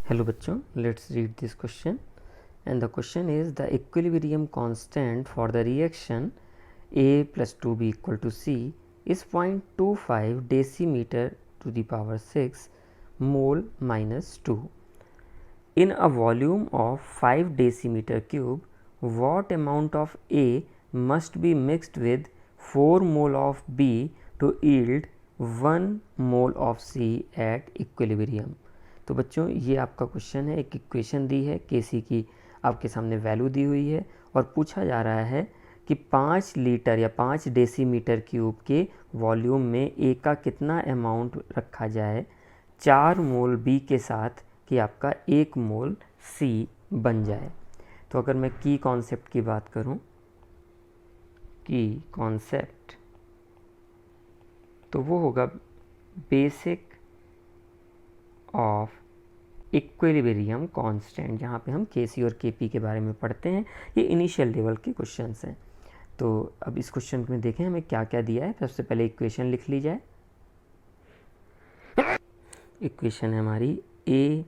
Hello बच्चों, let's read this question. And the question is, the equilibrium constant for the reaction A plus 2B equal to C is 0.25 decimeter to the power 6 mole minus 2. In a volume of 5 decimeter cube, what amount of A must be mixed with 4 mole of B to yield 1 mole of C at equilibrium? तो बच्चों ये आपका question है, एक equation दी है, केसी की आपके सामने वैल्यू दी हुई है और पूछा जा रहा है कि 5 लीटर या 5 डेसीमीटर क्यूब के वॉल्यूम में ए का कितना अमाउंट रखा जाए 4 मोल बी के साथ कि आपका 1 मोल सी बन जाए। तो अगर मैं की कॉन्सेप्ट की बात करूं, की कॉन्सेप्ट तो वो होगा बेसिक ऑफ इक्विलिब्रियम कांस्टेंट, जहाँ पे हम केसी और केपी के बारे में पढ़ते हैं। ये इनिशियल लेवल के क्वेश्चंस हैं। तो अब इस क्वेश्चन में देखें हमें क्या क्या दिया है। सबसे पहले इक्वेशन लिख ली जाए। इक्वेशन है हमारी A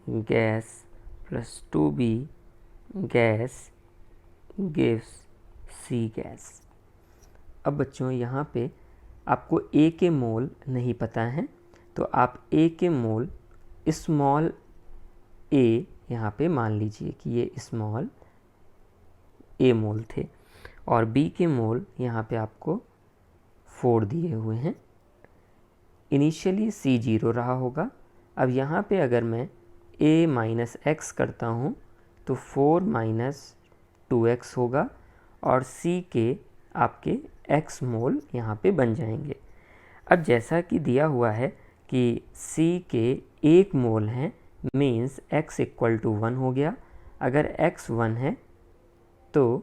gas plus 2b gas gives C gas. अब बच्चों यहाँ पे आपको ए के मोल नहीं पता है, तो आप ए के मोल स्मॉल ए यहाँ पे मान लीजिए कि ये स्मॉल ए मोल थे और बी के मोल यहाँ पे आपको 4 दिए हुए हैं। इनिशियली सी 0 रहा होगा। अब यहाँ पे अगर मैं a माइनस एक्स करता हूँ तो 4 माइनस 2x होगा और c के आपके x मोल यहाँ पे बन जाएंगे। अब जैसा कि दिया हुआ है कि c के 1 मोल हैं, मीन्स x इक्वल टू 1 हो गया। अगर x 1 है तो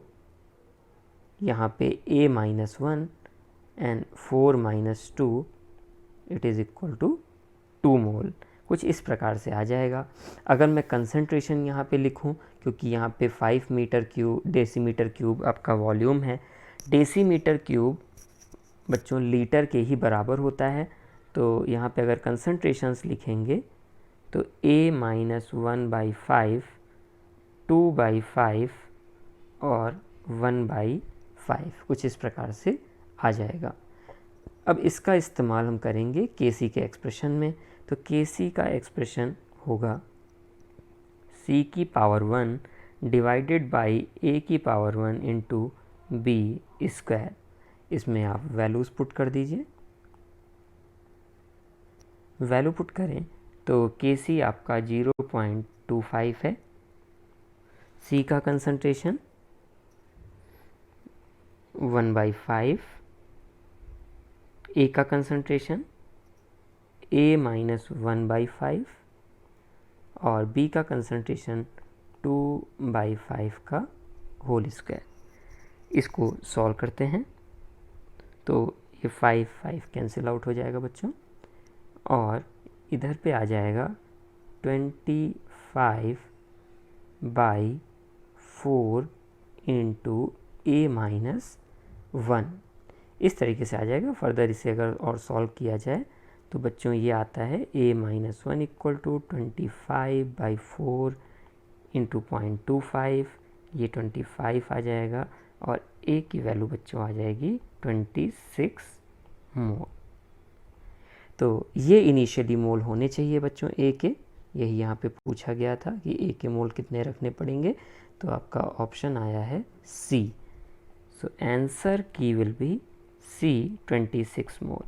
यहाँ पे a minus 1 and 4 minus 2 it is equal to 2 mole. कुछ इस प्रकार से आ जाएगा। अगर मैं कंसंट्रेशन यहाँ पे लिखूँ, क्योंकि यहाँ पे 5 मीटर क्यूब डेसीमीटर क्यूब आपका वॉल्यूम है। डेसीमीटर क्यूब बच्चों लीटर के ही बराबर होता है, तो यहाँ पे अगर कंसंट्रेशंस लिखेंगे तो a माइनस 1/5, 2/5 और 1/5 कुछ इस प्रकार से आ जाएगा। अब इसका इस्तेमाल हम करेंगे केसी के एक्सप्रेशन में। तो केसी का एक्सप्रेशन होगा c की पावर 1 डिवाइडेड बाई a की पावर 1 इंटू बी स्क्वायर। इसमें आप वैल्यूज़ पुट कर दीजिए। वैल्यू पुट करें तो केसी आपका 0.25 है। सी का कंसंट्रेशन 1/5, ए का कंसंट्रेशन a माइनस 1/5 और बी का कंसंट्रेशन 2/5 का होल स्क्वायर। इसको सॉल्व करते हैं तो ये 5 कैंसिल आउट हो जाएगा बच्चों और इधर पे आ जाएगा 25/4 इंटू a माइनस 1। इस तरीके से आ जाएगा। फर्दर इसे अगर और सॉल्व किया जाए तो बच्चों ये आता है a minus 1 equal to 25/4 into 0.25। ये 25 आ जाएगा और a की वैल्यू बच्चों आ जाएगी 26 मोल। तो ये इनिशियली मोल होने चाहिए बच्चों ए के। यही यहाँ पे पूछा गया था कि ए के मोल कितने रखने पड़ेंगे, तो आपका ऑप्शन आया है C. So answer key will be C 26 mole.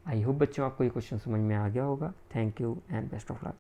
I hope बच्चों आपको ये क्वेश्चन समझ में आ गया होगा। Thank you and best of luck.